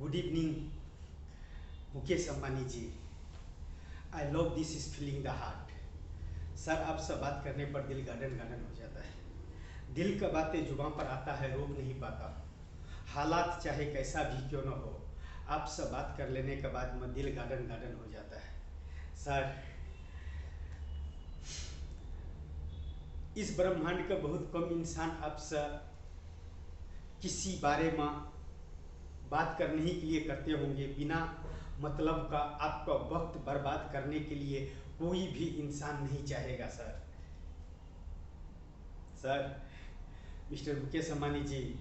Good evening Mukesh Ambani ji. I love this is feeling the heart. Sir आपसे बात करने पर दिल गार्डन गार्डन हो जाता है। दिल का बातें जुबान पर आता है, रोक नहीं पाता। हालात चाहे कैसा भी क्यों न हो, आपसे बात कर लेने के बाद में दिल गार्डन गार्डन हो जाता है। सर इस ब्रह्मांड का बहुत कम इंसान आपसे किसी बारे में बात करने ही के लिए करते होंगे। बिना मतलब का आपका वक्त बर्बाद करने के लिए कोई भी इंसान नहीं चाहेगा। सर मिस्टर मुकेश अम्बानी जी,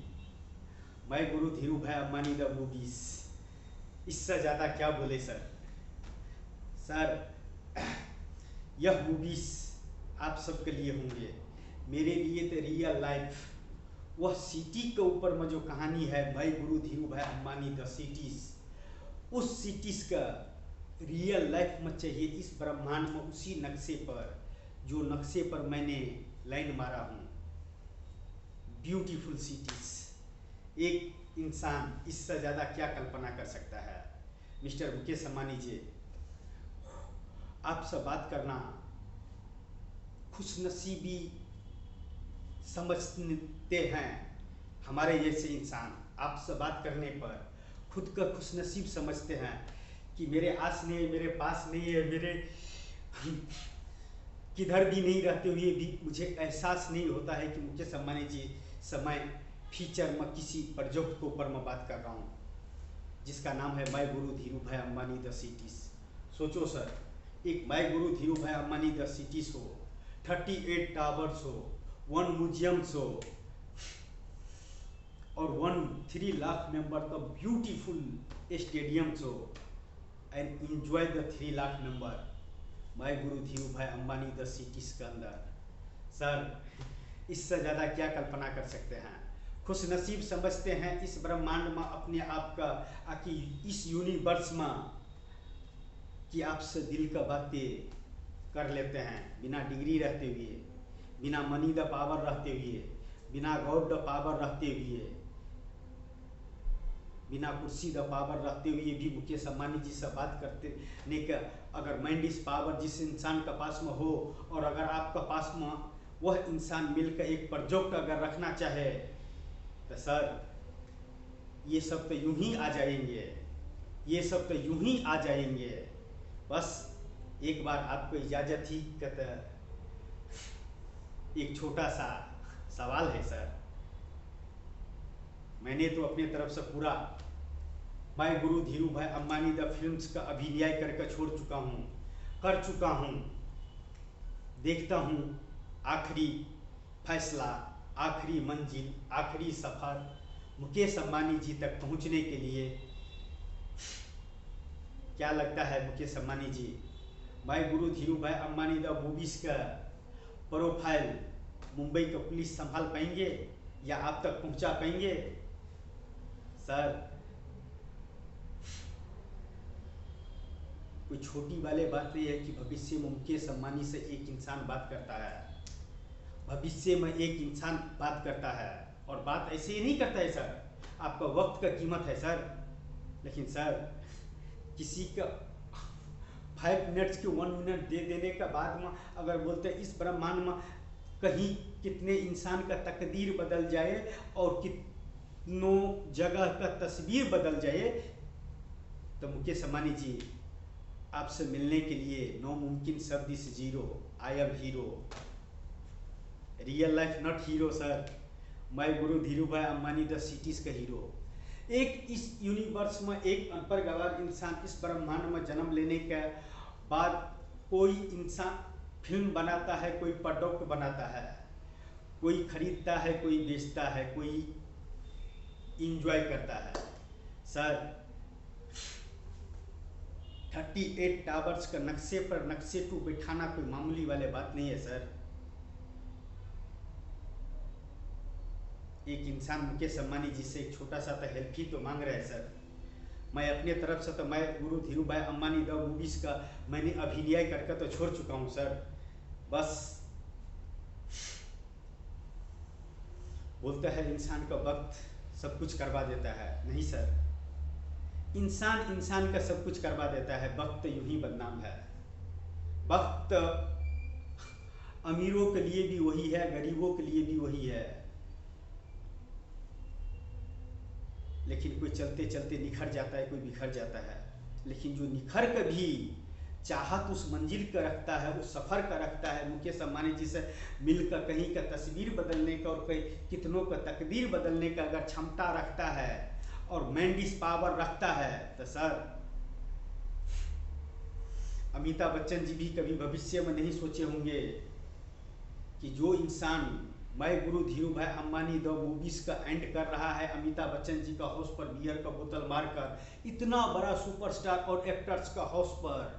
मैं गुरु धीरू भाई अम्बानी द मूवीज, इससे ज़्यादा क्या बोले सर। सर यह मूवीज आप सबके लिए होंगे, मेरे लिए तो रियल लाइफ वह सिटी के ऊपर में जो कहानी है, मैं गुरु धीरू भाई अम्बानी द सिटीज, उस सिटीज का रियल लाइफ में चाहिए इस ब्रह्मांड में। उसी नक्शे पर, जो नक्शे पर मैंने लाइन मारा हूँ, ब्यूटीफुल सिटीज। एक इंसान इससे ज़्यादा क्या कल्पना कर सकता है। मिस्टर मुकेश अम्बानी जी, आपसे बात करना खुशनसीबी समझते हैं हमारे जैसे इंसान। आपसे बात करने पर खुद का खुशनसीब समझते हैं कि मेरे आस नहीं है, मेरे पास नहीं है, मेरे किधर भी नहीं रहते हुए भी मुझे एहसास नहीं होता है कि मुकेश अम्बानी जी समय फीचर में किसी प्रोजेक्ट के ऊपर मैं बात कर रहा हूँ, जिसका नाम है माय गुरु धीरू भाई अम्बानी द सिटीज। सोचो सर, एक माय गुरु धीरू भाई अम्बानी द सिटीज हो, 38 टावर्स हो, 1 म्यूजियम्स हो, और 3 लाख मेंबर का ब्यूटीफुल स्टेडियम्स हो, and enjoy the 3 lakh member my guru Dhiru भाई अम्बानी द सिटीज के अंदर। सर इससे ज़्यादा क्या कल्पना कर सकते हैं। खुश नसीब समझते हैं इस ब्रह्मांड में अपने आप का, आकि इस यूनिवर्स में, कि आपसे दिल का बातें कर लेते हैं बिना डिग्री रहते हुए, बिना मनी द पावर रहते हुए, बिना गॉड द पावर रहते हुए, बिना कुर्सी द पावर रखते हुए भी मुकेश अम्बानी जी से बात करते ने का। अगर माइंड इस पावर जिस इंसान के पास में हो, और अगर आपका पास में वह इंसान मिलकर एक प्रोजेक्ट अगर रखना चाहे, तो सर ये सब तो यूं ही आ जाएंगे, ये सब तो यूं ही आ जाएंगे। बस एक बार आपको इजाज़त ही कहते, एक छोटा सा सवाल है सर। मैंने तो अपनी तरफ से पूरा मैं गुरु धीरू भाई अम्बानी द फिल्म्स का अभिनय करके छोड़ चुका हूँ, कर चुका हूँ। देखता हूँ आखिरी फैसला, आखिरी मंजिल, आखिरी सफ़र मुकेश अम्बानी जी तक पहुँचने के लिए। क्या लगता है मुकेश अम्बानी जी, मैं गुरु धीरू भाई अम्बानी द मूवीज़ का प्रोफाइल मुंबई का पुलिस संभाल पाएंगे या आप तक पहुँचा पाएंगे। सर कोई छोटी वाले बात नहीं है कि भविष्य में मुकेश अम्बानी से एक इंसान बात करता है, भविष्य में एक इंसान बात करता है, और बात ऐसे ही नहीं करता है सर। आपका वक्त का कीमत है सर। लेकिन सर किसी का 5 मिनट्स के 1 मिनट दे देने का बाद में अगर बोलते हैं इस ब्रह्मांड में कहीं कितने इंसान का तकदीर बदल जाए और कितनों जगह का तस्वीर बदल जाए, तो मुकेश अम्बानी जी आपसे मिलने के लिए नो मुमकिन शब्द इस zero. I am hero, real life not hero sir. मैं गुरु धीरू भाई अम्बानी द सिटीज का हीरो। एक इस यूनिवर्स में एक अनपढ़ गवार इंसान इस ब्रह्मांड में जन्म लेने के बाद कोई इंसान फिल्म बनाता है, कोई प्रोडक्ट बनाता है, कोई खरीदता है, कोई बेचता है, कोई इंजॉय करता है। सर 38 टावर्स का नक्शे पर नक्शे टू बिठाना कोई मामूली वाले बात नहीं है सर। एक इंसान मुकेश अम्बानी जी से एक छोटा सा तो हेल्प ही तो मांग रहे हैं सर। मैं अपने तरफ से तो मैं गुरु धीरू भाई अम्बानी द मूवीज़ का मैंने अभिनय करके तो छोड़ चुका हूँ सर। बस बोलता है इंसान का वक्त सब कुछ करवा देता है, नहीं सर। इंसान इंसान का सब कुछ करवा देता है, वक्त यूं ही बदनाम है। वक्त अमीरों के लिए भी वही है, गरीबों के लिए भी वही है। लेकिन कोई चलते चलते निखर जाता है, कोई बिखर जाता है। लेकिन जो निखर कर भी चाहत उस मंजिल का रखता है, उस सफ़र का रखता है, मुकेश अंबानी जी से मिलकर कहीं का तस्वीर बदलने का और कहीं कितनों का तकदीर बदलने का अगर क्षमता रखता है और मैंडिस पावर रखता है, तो सर अमिताभ बच्चन जी भी कभी भविष्य में नहीं सोचे होंगे कि जो इंसान मैं guru Dhirubhai Ambani the movies का एंड कर रहा है, अमिताभ बच्चन जी का हाउस पर बियर का बोतल मारकर, इतना बड़ा सुपरस्टार और एक्टर्स का हाउस पर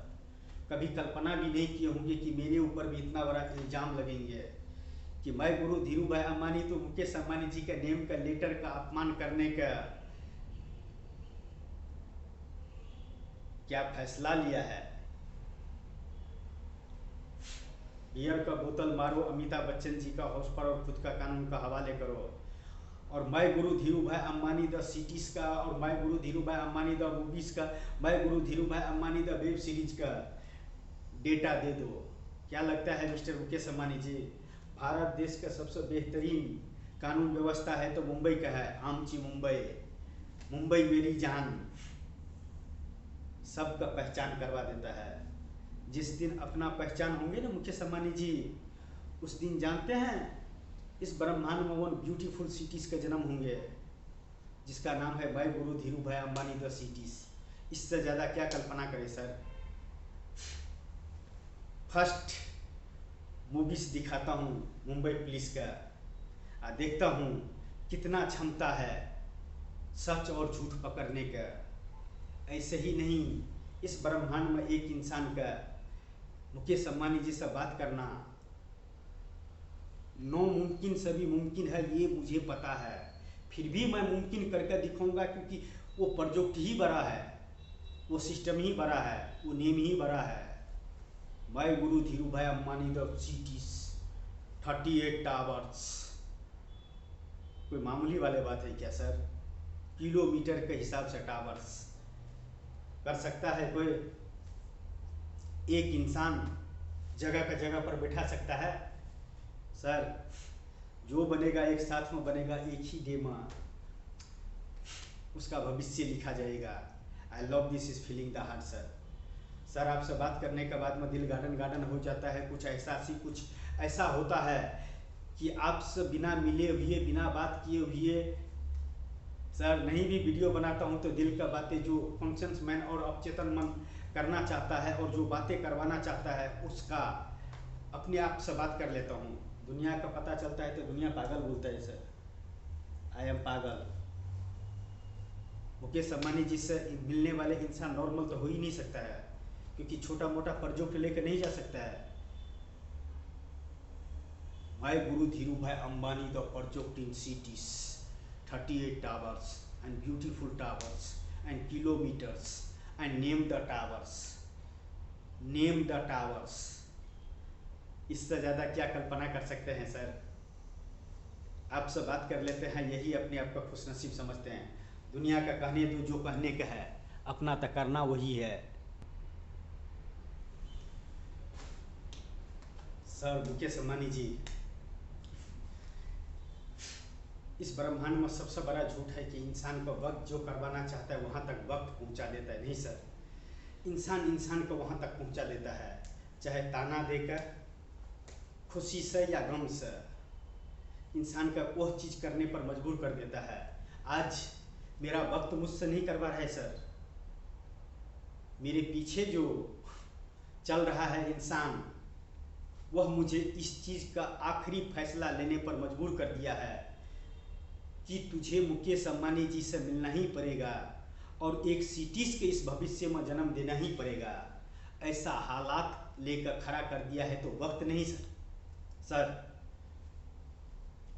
कभी कल्पना भी नहीं किए होंगे कि मेरे ऊपर भी इतना बड़ा इल्जाम लगेंगे कि मैं गुरु धीरू भाई अंबानी तो मुकेश अंबानी जी के नेम का लेटर का अपमान करने का क्या फैसला लिया है। बियर का बोतल मारो अमिताभ बच्चन जी का हाउस पर और खुद का कानून का हवाले करो, और मैं guru Dhirubhai Ambani the cities का, और मैं guru Dhirubhai Ambani the movies का, मैं guru Dhirubhai Ambani the web series का डेटा दे दो। क्या लगता है मिस्टर मुकेश अंबानी जी, भारत देश का सबसे बेहतरीन कानून व्यवस्था है तो मुंबई का है। आमची मुंबई, मुंबई मेरी जान, सबका पहचान करवा देता है। जिस दिन अपना पहचान होंगे ना मुकेश अंबानी जी, उस दिन जानते हैं इस ब्रह्मांड में वन ब्यूटीफुल सिटीज का जन्म होंगे जिसका नाम है मैं guru Dhirubhai Ambani the cities. इससे ज़्यादा क्या कल्पना करें सर। फर्स्ट मूवीज दिखाता हूँ मुंबई पुलिस का, देखता हूँ कितना क्षमता है सच और झूठ पकड़ने का। ऐसे ही नहीं, इस ब्रह्मांड में एक इंसान का मुकेश अंबानी जी से बात करना नो मुमकिन सभी मुमकिन है, ये मुझे पता है। फिर भी मैं मुमकिन करके दिखाऊंगा, क्योंकि वो प्रोजेक्ट ही बड़ा है, वो सिस्टम ही बड़ा है, वो नेम ही बड़ा है। मैं guru Dhirubhai Ambani the cities 38 towers, कोई मामूली वाले बात है क्या सर। किलोमीटर के हिसाब से टावर्स कर सकता है कोई, एक इंसान जगह का जगह पर बैठा सकता है सर। जो बनेगा एक साथ में बनेगा, एक ही डे में उसका भविष्य लिखा जाएगा। आई love this is feeling the heart sir. Sir आपसे बात करने के बाद में दिल गार्डन गार्डन हो जाता है। कुछ ऐसा होता है कि आपसे बिना मिले हुए, बिना बात किए हुए सर नहीं भी वीडियो बनाता हूं तो दिल का बातें जो फंक्शंस मैन और अवचेतन मन करना चाहता है और जो बातें करवाना चाहता है उसका अपने आप से बात कर लेता हूं। दुनिया का पता चलता है तो दुनिया पागल बोलता है सर। आई एम पागल। मुकेश अंबानी जी से मिलने वाले इंसान नॉर्मल तो हो ही नहीं सकता है, क्योंकि छोटा मोटा प्रोजेक्ट लेकर नहीं जा सकता है। मैं guru Dhirubhai Ambani the project in cities 38 towers and beautiful towers and kilometers and name the towers, name the towers। इससे ज़्यादा क्या कल्पना कर सकते हैं सर। आपसे बात कर लेते हैं, यही अपने आप को खुशनसीब समझते हैं। दुनिया का कहने दो जो कहने का है, अपना तो करना वही है सर। मुकेश अंबानी जी, इस ब्रह्मांड में सबसे बड़ा झूठ है कि इंसान को वक्त जो करवाना चाहता है वहाँ तक वक्त पहुँचा देता है। नहीं सर, इंसान इंसान को वहाँ तक पहुँचा देता है, चाहे ताना देकर, खुशी से या गम से। इंसान का वह चीज़ करने पर मजबूर कर देता है। आज मेरा वक्त मुझसे नहीं करवा रहा है सर, मेरे पीछे जो चल रहा है इंसान, वह मुझे इस चीज़ का आखिरी फैसला लेने पर मजबूर कर दिया है कि तुझे मुकेश अंबानी जी से मिलना ही पड़ेगा और एक सिटीज के इस भविष्य में जन्म देना ही पड़ेगा। ऐसा हालात लेकर खड़ा कर दिया है तो वक्त नहीं सर।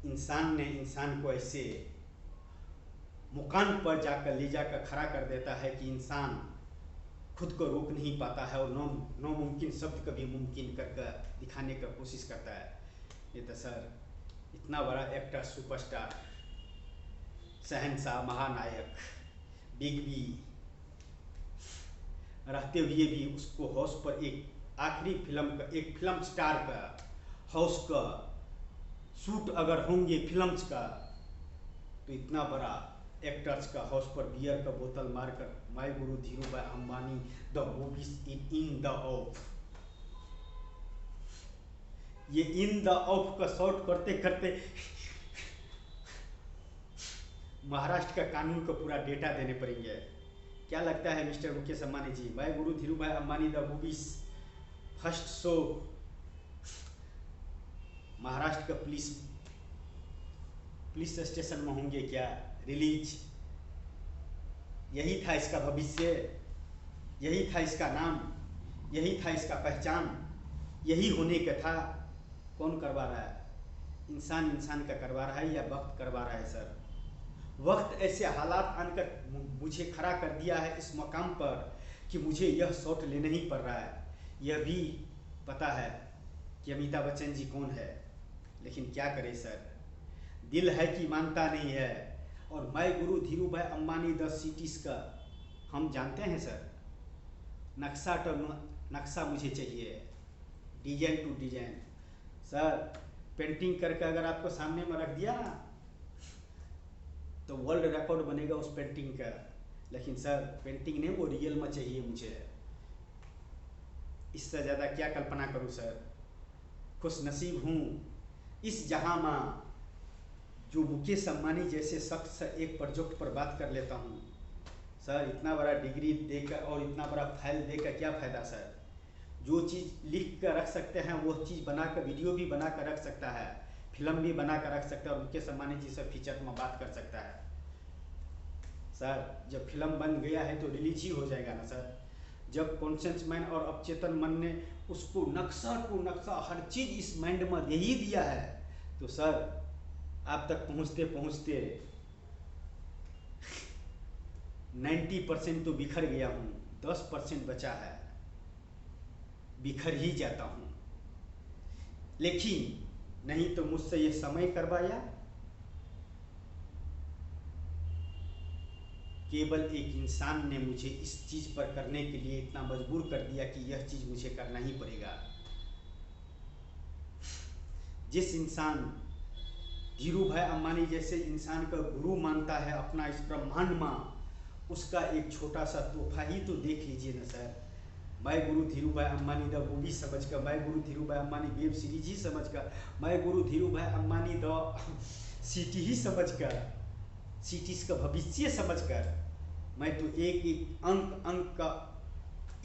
इंसान ने इंसान को ऐसे मुकाम पर जाकर ले जाकर खड़ा कर देता है कि इंसान खुद को रोक नहीं पाता है और नामुमकिन शब्द कभी मुमकिन करके दिखाने का कोशिश करता है। ये तो सर इतना बड़ा एक्टर, सुपरस्टार, शहंशाह, महानायक, बिग बी, रहते हुए भी उसको हाउस पर एक आखिरी फिल्म का, एक फिल्म स्टार का हाउस का शूट अगर होंगे फिल्म्स का, तो इतना बड़ा एक्टर्स का हाउस पर बियर का बोतल मारकर my guru Dhirubhai Ambani the movies in the of, ये इन द ऑफ का शॉट करते करते महाराष्ट्र का कानून का पूरा डेटा देने पड़ेंगे। क्या लगता है mister Mukesh Ambani ji, my guru Dhirubhai Ambani the movies first show Maharashtra का पुलिस स्टेशन में होंगे क्या रिलीज? यही था इसका भविष्य, यही था इसका नाम, यही था इसका पहचान, यही होने का था। कौन करवा रहा है? इंसान का करवा रहा है या वक्त करवा रहा है? सर, वक्त ऐसे हालात आनकर मुझे खड़ा कर दिया है इस मकाम पर कि मुझे यह शॉट लेना ही पड़ रहा है। यह भी पता है कि अमिताभ बच्चन जी कौन है, लेकिन क्या करें सर, दिल है कि मानता नहीं है। और my guru Dhirubhai Ambani the cities का हम जानते हैं सर, नक्शा तो नक्शा मुझे चाहिए, design to design. Sir, painting करके अगर आपको सामने में रख दिया ना तो वर्ल्ड रिकॉर्ड बनेगा उस पेंटिंग का, लेकिन सर पेंटिंग नहीं, वो रियल में चाहिए मुझे। इससे ज़्यादा क्या कल्पना करूं सर। खुश नसीब हूँ इस जहां में जो मुकेश अंबानी जैसे शख्स एक प्रोजेक्ट पर बात कर लेता हूँ। सर, इतना बड़ा डिग्री देकर और इतना बड़ा फाइल देकर क्या फ़ायदा सर। जो चीज़ लिख कर रख सकते हैं वो चीज़ बनाकर वीडियो भी बना कर रख सकता है, फिल्म भी बना कर रख सकता है, और मुकेश अंबानी जी से फीचर में बात कर सकता है। सर, जब फिल्म बन गया है तो रिलीज ही हो जाएगा ना सर। जब कॉन्शियस मैन और अवचेतन मन ने उसको नक्शा टू नक्शा हर चीज़ इस माइंड में दे ही दिया है, तो सर आप तक पहुँचते पहुँचते 90% तो बिखर गया हूँ, 10% बचा है, बिखर ही जाता हूँ। लेकिन नहीं तो मुझसे ये समय करवाया, केवल एक इंसान ने मुझे इस चीज़ पर करने के लिए इतना मजबूर कर दिया कि यह चीज़ मुझे करना ही पड़ेगा। जिस इंसान धीरू भाई अंबानी जैसे इंसान का गुरु मानता है अपना इस ब्रह्मांड में, उसका एक छोटा सा तोहफा ही तो देख लीजिए ना sir. My guru Dhirubhai Ambani the movie समझ कर, my guru Dhirubhai Ambani web series ही समझ कर, my guru Dhirubhai Ambani the city ही समझ कर, सिटीज का भविष्य समझ कर, मैं तो एक एक अंक का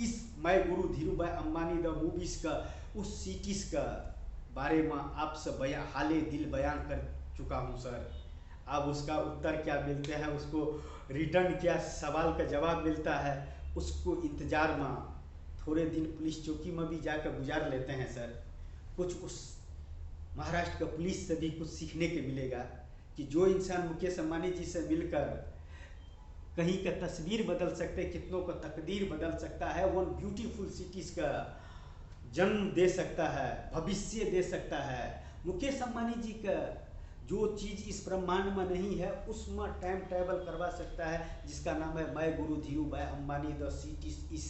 is my guru Dhirubhai Ambani the movies का, उस सिटीज का बारे में आप सब हाले दिल बयान कर चुका हूँ सर। अब उसका उत्तर क्या मिलते हैं, उसको रिटर्न क्या सवाल का जवाब मिलता है, उसको इंतजार में थोड़े दिन पुलिस चौकी में भी जाकर गुजार लेते हैं सर। कुछ उस महाराष्ट्र का पुलिस से भी कुछ सीखने के मिलेगा कि जो इंसान मुकेश अंबानी जी से मिलकर कहीं का तस्वीर बदल सकते, कितनों का तकदीर बदल सकता है, वन ब्यूटीफुल सिटीज़ का जन्म दे सकता है, भविष्य दे सकता है। मुकेश अंबानी जी का जो चीज़ इस ब्रह्मांड में नहीं है उसमें टाइम ट्रैवल करवा सकता है, जिसका नाम है my guru Dhirubhai Ambani the cities is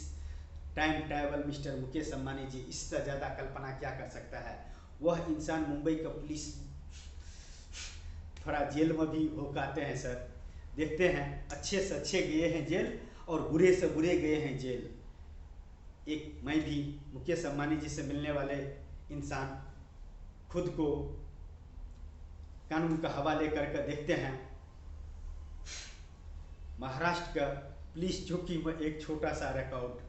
time travel mister Mukesh Ambani ji. इससे ज़्यादा कल्पना क्या कर सकता है। वह इंसान मुंबई का पुलिस थोड़ा जेल में भी होकाते हैं सर, देखते हैं अच्छे से अच्छे गए हैं जेल और बुरे से बुरे गए हैं जेल। एक मैं भी मुकेश अंबानी जी से मिलने वाले इंसान खुद को कानून का हवाले करके देखते हैं। महाराष्ट्र का पुलिस चौकी में एक छोटा सा record,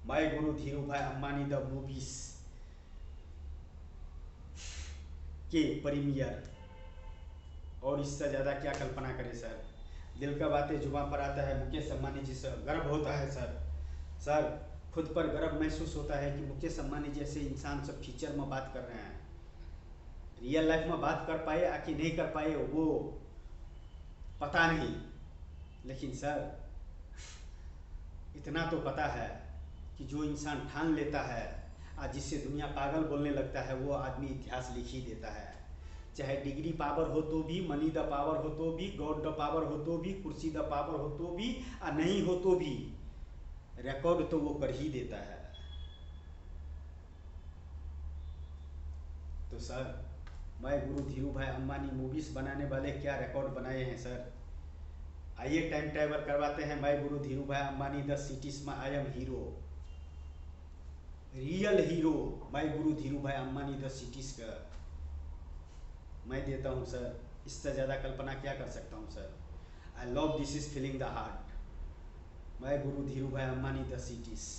my guru Dhirubhai Ambani the movies के प्रीमियर, और इससे ज़्यादा क्या कल्पना करें सर। दिल का बातें जुबान पर आता है, मुकेश अंबानी जी से गर्व होता है सर, खुद पर गर्व महसूस होता है कि मुकेश अंबानी जैसे इंसान से फीचर में बात कर रहे हैं। रियल लाइफ में बात कर पाए या कि नहीं कर पाए वो पता नहीं, लेकिन सर इतना तो पता है कि जो इंसान ठान लेता है आज जिससे दुनिया पागल बोलने लगता है, वो आदमी इतिहास लिख ही देता है। चाहे डिग्री पावर हो तो भी, मनी द पावर हो तो भी, गॉड द पावर हो तो भी, कुर्सी द पावर हो तो भी, और नहीं हो तो भी, रिकॉर्ड तो वो कर ही देता है। तो सर, मैं गुरु धीरू भाई अंबानी मूवीज बनाने वाले क्या रिकॉर्ड बनाए हैं सर। आइए टाइम ट्रैवल करवाते हैं। मैं guru Dhirubhai Ambani the cities में आई एम हीरो, रियल हीरो। मैं guru Dhirubhai Ambani the cities का मैं देता हूँ सर। इससे ज़्यादा कल्पना क्या कर सकता हूँ sir. I love this is feeling the heart. मैं guru Dhirubhai Ambani the cities.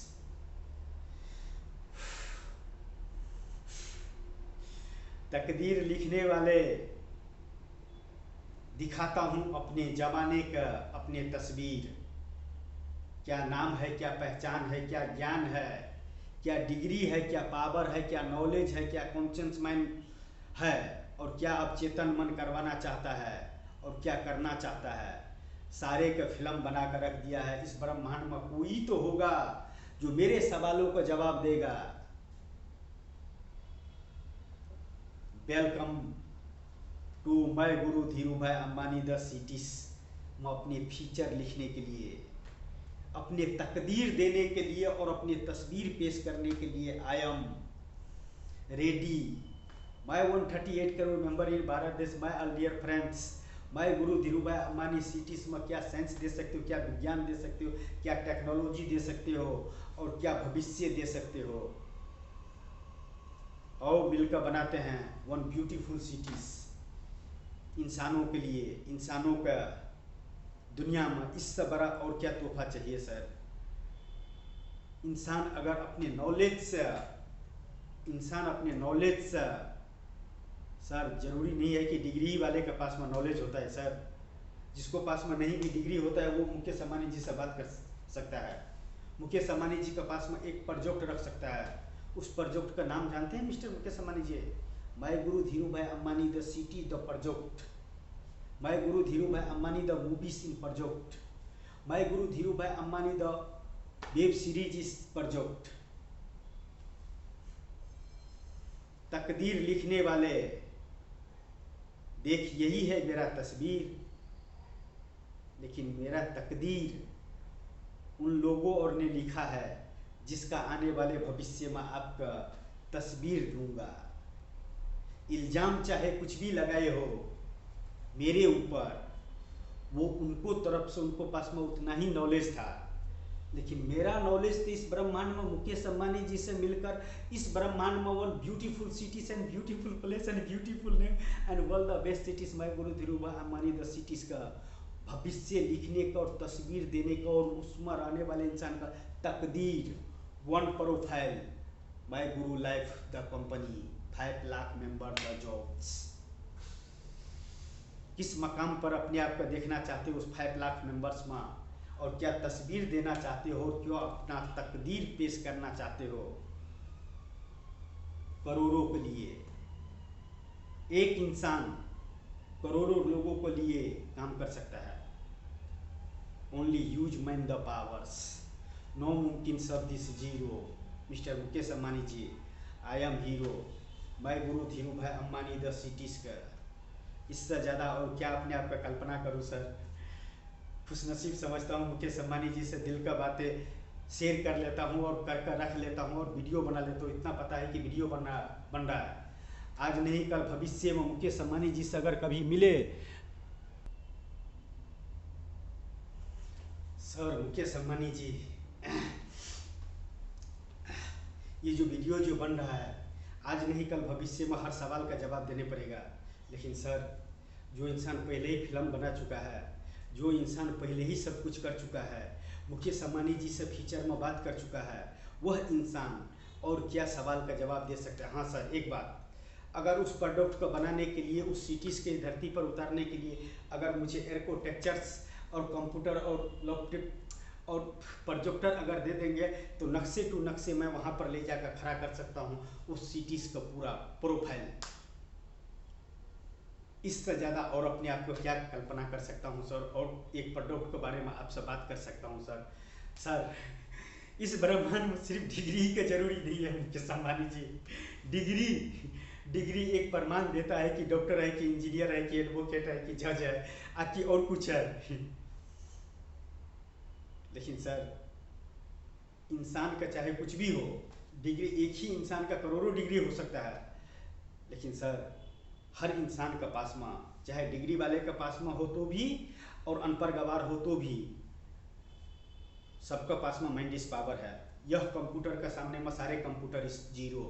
तकदीर लिखने वाले, दिखाता हूँ अपने जमाने का अपने तस्वीर। क्या नाम है, क्या पहचान है, क्या ज्ञान है, क्या डिग्री है, क्या पावर है, क्या नॉलेज है, क्या कॉन्शियस माइंड है, और क्या अब चेतन मन करवाना चाहता है और क्या करना चाहता है। सारे का फिल्म बना कर रख दिया है। इस ब्रह्मांड में कोई तो होगा जो मेरे सवालों का जवाब देगा। Welcome to my guru Dhirubhai Ambani the cities में अपने फीचर लिखने के लिए, अपने तकदीर देने के लिए और अपनी तस्वीर पेश करने के लिए I am ready. My 138 crore member in Bharat देश, my all dear friends, my guru Dhirubhai Ambani cities में क्या साइंस दे सकते हो, क्या विज्ञान दे सकते हो, क्या टेक्नोलॉजी दे सकते हो और क्या भविष्य दे सकते हो। और मिलकर बनाते हैं वन ब्यूटीफुल सिटीज इंसानों के लिए। इंसानों का दुनिया में इससे बड़ा और क्या तोहफा चाहिए सर। इंसान अगर अपने नॉलेज से, इंसान अपने नॉलेज से, सर जरूरी नहीं है कि डिग्री वाले के पास में नॉलेज होता है सर। जिसको पास में नहीं भी डिग्री होता है वो मुकेश अंबानी जी से बात कर सकता है। मुकेश अंबानी जी के पास में एक प्रोजेक्ट रख सकता है। उस प्रोजेक्ट का नाम जानते हैं mister Mukesh Ambani ji? My guru Dhirubhai Ambani the city the project, my guru Dhirubhai Ambani the movies in project, my guru Dhirubhai Ambani the web series is project. तकदीर लिखने वाले, देख यही है मेरा तस्वीर, लेकिन मेरा तकदीर उन लोगों और ने लिखा है जिसका आने वाले भविष्य में आपका तस्वीर दूंगा। इल्जाम चाहे कुछ भी लगाए हो मेरे ऊपर, वो उनको तरफ से, उनको पास में उतना ही नॉलेज था, लेकिन मेरा नॉलेज तो इस ब्रह्मांड में मुकेश अंबानी जी से मिलकर इस ब्रह्मांड में one beautiful cities and beautiful place and beautiful name and world the best cities my guru Dhirubhai Ambani the cities का भविष्य लिखने का और तस्वीर देने का और उसमें रहने वाले इंसान का तकदीर। One profile my Guru life the company, 5 lakh member the jobs. किस मकाम पर अपने आप को देखना चाहते हो उस 5 लाख मेंबर्स में, और क्या तस्वीर देना चाहते हो, क्यों अपना तकदीर पेश करना चाहते हो करोड़ों के लिए। एक इंसान करोड़ों लोगों के लिए काम कर सकता है। Only use man the powers, no मुमकिन सब this zero. Mister Mukesh Ambani ji, I am hero, मैं guru Dhirubhai Ambani the cities का। इससे ज़्यादा और क्या अपने आप का कल्पना करूँ सर। खुशनसीब समझता हूँ मुकेश अंबानी जी से दिल का बातें शेयर कर लेता हूँ और कर कर रख लेता हूँ और वीडियो बना लेता हूँ। इतना पता है कि वीडियो बन रहा है। आज नहीं कल भविष्य में मुकेश अंबानी जी से अगर कभी मिले सर, मुकेश अंबानी जी, ये जो वीडियो जो बन रहा है, आज नहीं कल भविष्य में हर सवाल का जवाब देने पड़ेगा। लेकिन सर, जो इंसान पहले ही फिल्म बना चुका है, जो इंसान पहले ही सब कुछ कर चुका है, मुकेश अंबानी जी से फीचर में बात कर चुका है, वह इंसान और क्या सवाल का जवाब दे सकता है। हाँ सर, एक बात, अगर उस प्रोडक्ट को बनाने के लिए, उस सिटीज़ के धरती पर उतारने के लिए अगर मुझे आर्किटेक्चर्स और कंप्यूटर और लैपटॉप और प्रोजेक्टर अगर दे देंगे तो नक्शे टू नक्शे मैं वहाँ पर ले जाकर खड़ा कर सकता हूँ उस सिटीज़ का पूरा प्रोफाइल। इससे ज़्यादा और अपने आप को क्या कल्पना कर सकता हूँ सर, और एक प्रोडक्ट के बारे में आपसे बात कर सकता हूँ सर। सर, इस ब्रह्मांड में सिर्फ डिग्री का जरूरी नहीं है मुकेश अंबानी जी। डिग्री एक प्रमाण देता है कि डॉक्टर है, कि इंजीनियर है, कि एडवोकेट है, कि जज है, कि और कुछ है। लेकिन सर, इंसान का चाहे कुछ भी हो, डिग्री एक ही इंसान का करोड़ों डिग्री हो सकता है, लेकिन सर हर इंसान का पास में, चाहे डिग्री वाले का पास में हो तो भी और अनपढ़ गवार हो तो भी, सबका पास में माइंड इस पावर है। यह कंप्यूटर का सामने में सारे कंप्यूटर इस जीरो,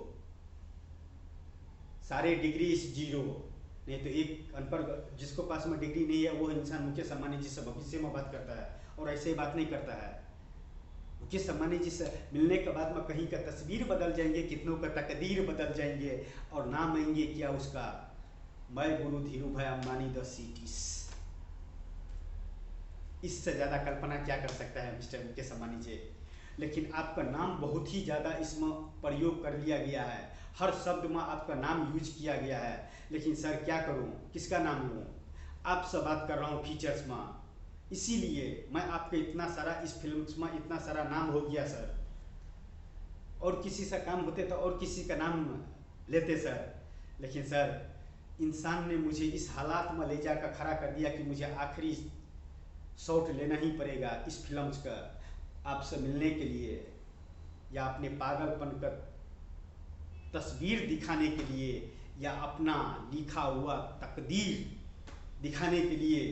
सारे डिग्री इस जीरो। नहीं तो एक अनपढ़ जिसको पास में डिग्री नहीं है वो इंसान मुकेश अंबानी जी से भविष्य में बात करता है, और ऐसे ही बात नहीं करता है। मुकेश अंबानी जी से मिलने के बाद में कहीं का तस्वीर बदल जाएंगे, कितनों का तकदीर बदल जाएंगे, और नाम आएंगे क्या उसका, मैं guru Dhirubhai Ambani the cities. इससे ज़्यादा कल्पना क्या कर सकता है मिस्टर मुकेश अंबानी जी। लेकिन आपका नाम बहुत ही ज़्यादा इसमें प्रयोग कर लिया गया है, हर शब्द में आपका नाम यूज किया गया है। लेकिन सर क्या करूं, किसका नाम लूं? आपसे बात कर रहा हूं फीचर्स में, इसीलिए मैं आपके इतना सारा इस फिल्म में इतना सारा नाम हो गया सर। और किसी से काम होते तो और किसी का नाम लेते सर, लेकिन सर इंसान ने मुझे इस हालात में ले जाकर खड़ा कर दिया कि मुझे आखिरी शॉट लेना ही पड़ेगा इस फिल्म का, आपसे मिलने के लिए या अपने पागलपन का तस्वीर दिखाने के लिए या अपना लिखा हुआ तकदीर दिखाने के लिए।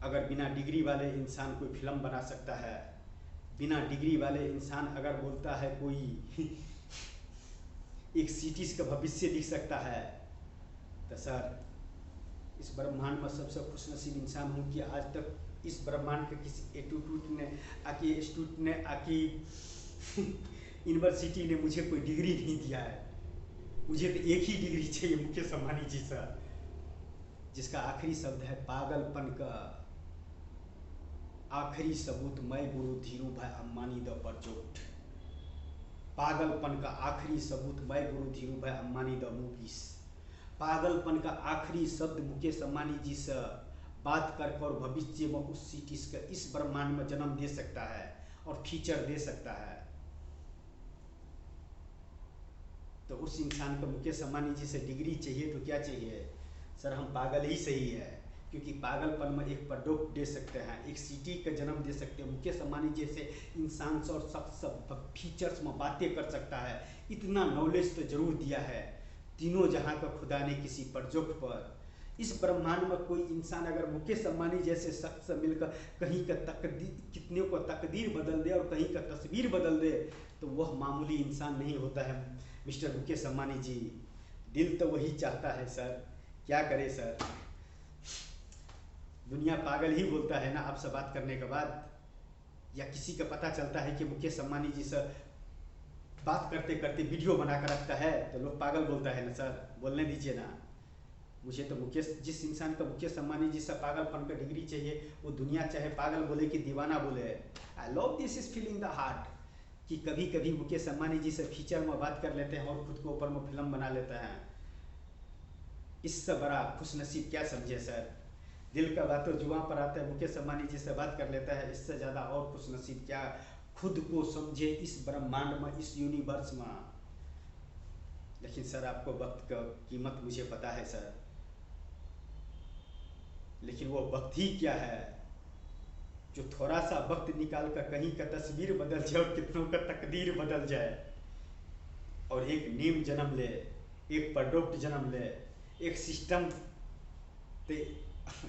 अगर बिना डिग्री वाले इंसान कोई फिल्म बना सकता है, बिना डिग्री वाले इंसान अगर बोलता है कोई एक सिटीज का भविष्य दिख सकता है, तो सर इस ब्रह्मांड में सबसे खुशनसीब इंसान हूँ कि आज तक इस ब्रह्मांड के किसी इंस्टीट्यूट ने आके यूनिवर्सिटी ने मुझे कोई डिग्री नहीं दिया है। मुझे तो एक ही डिग्री चाहिए मुकेश अंबानी जी से, जिसका आखिरी शब्द है पागलपन का आखिरी सबूत मैं guru Dhirubhai Ambani the project. पागलपन का आखिरी सबूत मैं guru Dhirubhai Ambani the movies. पागलपन का आखिरी शब्द मुकेश अंबानी जी से बात कर और भविष्य में उस सिटीज का इस ब्रह्मांड में जन्म दे सकता है और फीचर दे सकता है। तो उस इंसान को मुकेश अंबानी जी से डिग्री चाहिए तो क्या चाहिए सर, हम पागल ही सही है, क्योंकि पागलपन में एक प्रोडक्ट दे सकते हैं, एक सिटी का जन्म दे सकते हैं। मुकेश अंबानी जैसे इंसान से और सब फीचर्स में बातें कर सकता है, इतना नॉलेज तो जरूर दिया है तीनों जहां का खुदा ने किसी प्रोजेक्ट पर। इस ब्रह्मांड में कोई इंसान अगर मुकेश अंबानी जैसे शख्स से मिलकर कहीं का तकदीर, कितनों को तकदीर बदल दे और कहीं का तस्वीर बदल दे, तो वह मामूली इंसान नहीं होता है मिस्टर मुकेश अंबानी जी। दिल तो वही चाहता है सर, क्या करे सर, दुनिया पागल ही बोलता है ना आपसे बात करने के बाद, या किसी का पता चलता है कि मुकेश अंबानी जी से बात करते करते वीडियो बना कर रखता है तो लोग पागल बोलता है ना सर, बोलने दीजिए ना। मुझे तो जिस इंसान का मुकेश अंबानी जी से पागलपन का डिग्री चाहिए, वो दुनिया चाहे पागल बोले कि दीवाना बोले, आई love this is feeling the heart, कि कभी कभी मुकेश अंबानी जी से फीचर में बात कर लेते हैं और खुद को ऊपर में फिल्म बना लेते हैं। इससे बड़ा खुशनसीब क्या समझे सर, दिल का बात तो जुबान पर आता है, मुकेश अंबानी जी से बात कर लेता है, इससे ज़्यादा और खुशनसीब क्या खुद को समझे इस ब्रह्मांड में, इस यूनिवर्स में। लेकिन सर आपको वक्त का कीमत मुझे पता है सर, लेकिन वो वक्त ही क्या है जो थोड़ा सा वक्त निकाल कर कहीं का तस्वीर बदल जाए और कितनों का तकदीर बदल जाए, और एक नीम जन्म ले, एक प्रोडक्ट जन्म ले, एक सिस्टम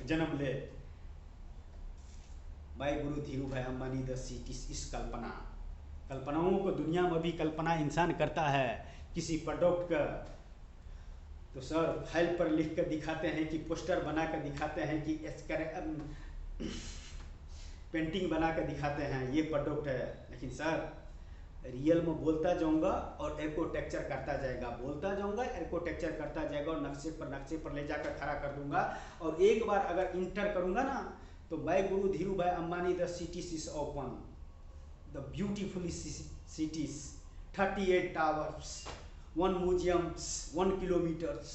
जन्म ले। भाई guru Dhirubhai Ambani the cities, इस कल्पनाओं को दुनिया में भी कल्पना इंसान करता है किसी प्रोडक्ट का, तो सर फाइल पर लिख कर दिखाते हैं कि पोस्टर बना कर दिखाते हैं कि पेंटिंग बना कर दिखाते हैं ये प्रोडक्ट है, लेकिन सर रियल में बोलता जाऊंगा और आर्किटेक्चर करता जाएगा, बोलता जाऊंगा आर्किटेक्चर करता जाएगा और नक्शे पर ले जाकर खड़ा कर दूंगा। और एक बार अगर इंटर करूंगा ना तो bye guru Dhirubhai Ambani the cities is open, the beautiful cities, 38 towers, 1 museums, 1 kilometres,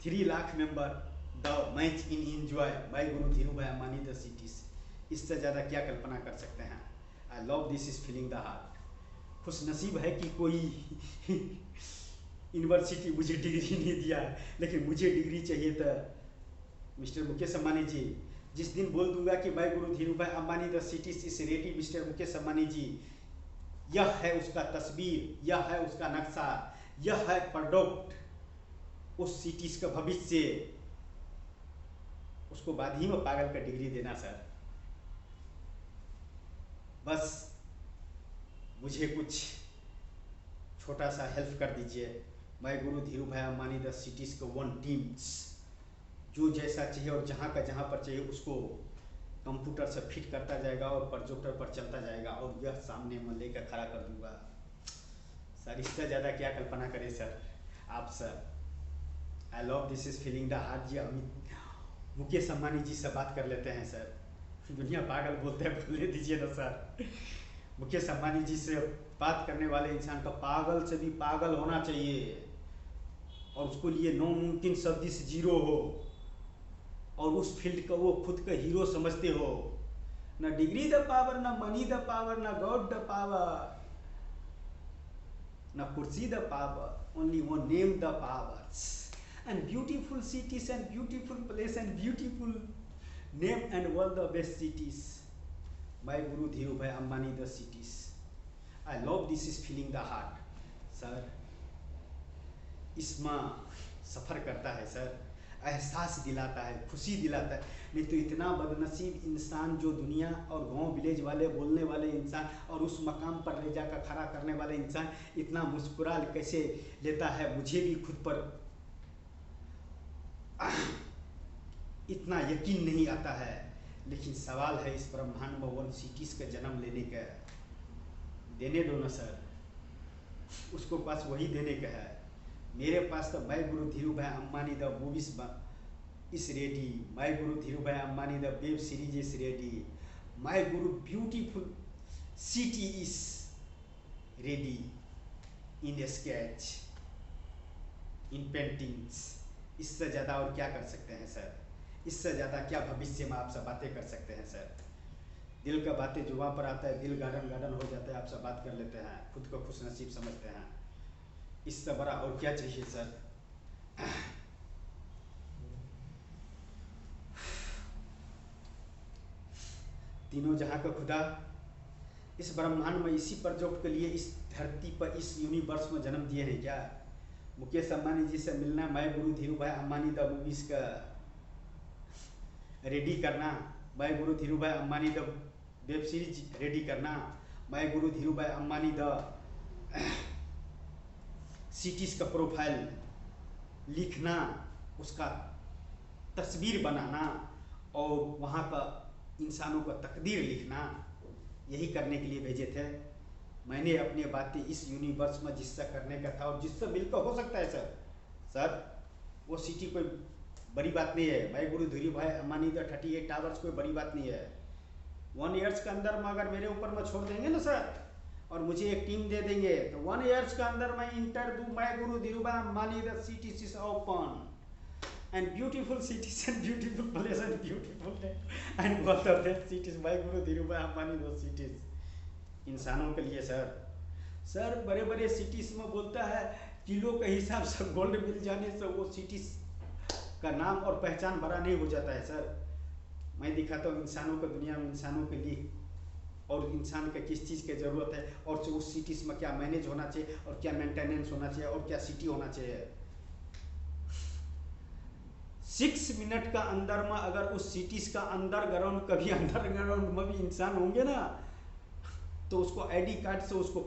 3 lakh member, the match in enjoy by guru Dhirubhai Ambani the cities. इससे ज़्यादा क्या कल्पना कर सकते हैं। आई love this is feeling the heart. खुश नसीब है कि कोई यूनिवर्सिटी मुझे डिग्री नहीं दिया, लेकिन मुझे डिग्री चाहिए था मिस्टर मुकेश अंबानी जी, जिस दिन बोल दूंगा कि भाई guru Dhirubhai Ambani the cities is ready mister Mukesh Ambani ji, यह है उसका तस्वीर, यह है उसका नक्शा, यह है प्रोडक्ट उस सिटीज का भविष्य, उसको बाद ही में पागल का डिग्री देना सर। बस मुझे कुछ छोटा सा हेल्प कर दीजिए। मैं guru Dhirubhai Ambani the cities का वन टीम्स जो जैसा चाहिए और जहाँ का जहाँ पर चाहिए उसको कंप्यूटर से फिट करता जाएगा और प्रोजेक्टर पर चलता जाएगा और यह सामने मैं लेकर खड़ा कर दूंगा। सर इससे ज़्यादा क्या कल्पना करें सर आप sir. I love this is feeling the heart जी। अमित मुकेश अंबानी जी से बात कर लेते हैं सर। दुनिया पागल बोलते हैं, बोलने दीजिए ना सर। मुकेश अंबानी जी से बात करने वाले इंसान का पागल से भी पागल होना चाहिए और उसको लिए नामुमकिन सदिश जीरो हो और उस फील्ड का वो खुद का हीरो समझते हो। ना डिग्री द पावर, ना मनी द पावर, ना गॉड द पावर, ना कुर्सी the power, only one name the powers and beautiful cities and beautiful place and beautiful name and world the best cities. My guru Dhirubhai Ambani the cities. I love this is feeling the heart sir. इसमें सफ़र करता है sir, एहसास दिलाता है, खुशी दिलाता है। नहीं तो इतना बदनसीब इंसान जो दुनिया और गांव विलेज वाले बोलने वाले इंसान और उस मकाम पर ले जाकर खड़ा करने वाले इंसान इतना मुस्कुरा कैसे लेता है, मुझे भी खुद पर इतना यकीन नहीं आता है। लेकिन सवाल है इस ब्रह्मांड में वन सिटीज का जन्म लेने का, देने दो ना सर, उसको पास वही देने का है। मेरे पास तो my guru Dhirubhai Ambani the movies is ready, my guru Dhirubhai Ambani the web series is ready, my guru beautiful city is ready in sketch, in paintings. इससे ज़्यादा और क्या कर सकते हैं सर? इससे ज़्यादा क्या भविष्य में आपसे बातें कर सकते हैं सर? दिल का बातें जुबां पर आता है, दिल गार्डन गार्डन हो जाता है, आपसे बात कर लेते हैं, खुद को खुश नसीब समझते हैं। इससे बड़ा और क्या चाहिए सर? तीनों जहां का खुदा इस ब्रह्मांड में इसी प्रोजेक्ट के लिए इस धरती पर इस यूनिवर्स में जन्म दिए हैं क्या? मुकेश अंबानी जी से मिलना, my guru Dhirubhai Ambani the movies का रेडी करना, my guru Dhirubhai Ambani the web series ready करना, my guru Dhirubhai Ambani the cities का प्रोफाइल लिखना, उसका तस्वीर बनाना और वहाँ का इंसानों का तकदीर लिखना, यही करने के लिए भेजे थे। मैंने अपनी बातें इस यूनिवर्स में जिससे करने का था और जिससे मिलकर हो सकता है सर वो सिटी कोई बड़ी बात नहीं है। भाई guru Dhirubhai Ambani the 38 towers कोई बड़ी बात नहीं है। 1 ईयर्स के अंदर में अगर मेरे ऊपर में छोड़ देंगे ना सर और मुझे एक टीम दे देंगे तो 1 ईयर्स के अंदर मैं इंटर दूँ, my guru Dhirubhai Ambani the cities is open and beautiful cities and beautiful place and beautiful and what are that cities, my guru Dhiru भाई अंबानी those cities। इंसानों के लिए सर बड़े बड़े सिटीज में बोलता है किलो के हिसाब से गोल्ड मिल जाने से वो सिटीज का नाम और पहचान बड़ा नहीं हो जाता है सर। मैं दिखाता हूँ इंसानों को, दुनिया में इंसानों के लिए और इंसान का किस चीज़ की ज़रूरत है और उस सिटीज में क्या मैनेज होना चाहिए और क्या मेंटेनेंस होना चाहिए और क्या सिटी होना चाहिए। 6 मिनट का अंदर में अगर उस सिटीज का अंडरग्राउंड कभी अंडरग्राउंड में भी इंसान होंगे ना तो उसको आईडी कार्ड से उसको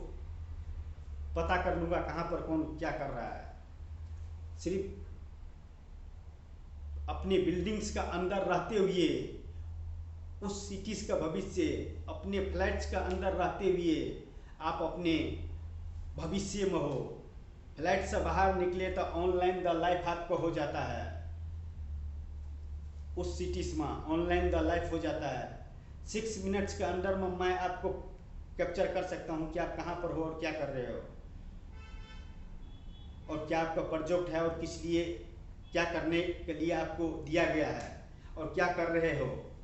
पता कर लूंगा कहाँ पर कौन क्या कर रहा है। सिर्फ अपने बिल्डिंग्स का अंदर रहते हुए उस सिटीज का भविष्य, अपने फ्लैट्स का अंदर रहते हुए आप अपने भविष्य में हो। फ्लैट से बाहर निकले तो ऑनलाइन द लाइफ आपको हो जाता है, उस सिटीज में ऑनलाइन द लाइफ हो जाता है। 6 मिनट्स के अंदर में मैं आपको कैप्चर कर सकता हूं कि आप कहां पर हो और क्या कर रहे हो और क्या आपका प्रोजेक्ट है और किस लिए क्या करने के लिए आपको दिया गया है और क्या कर रहे हो।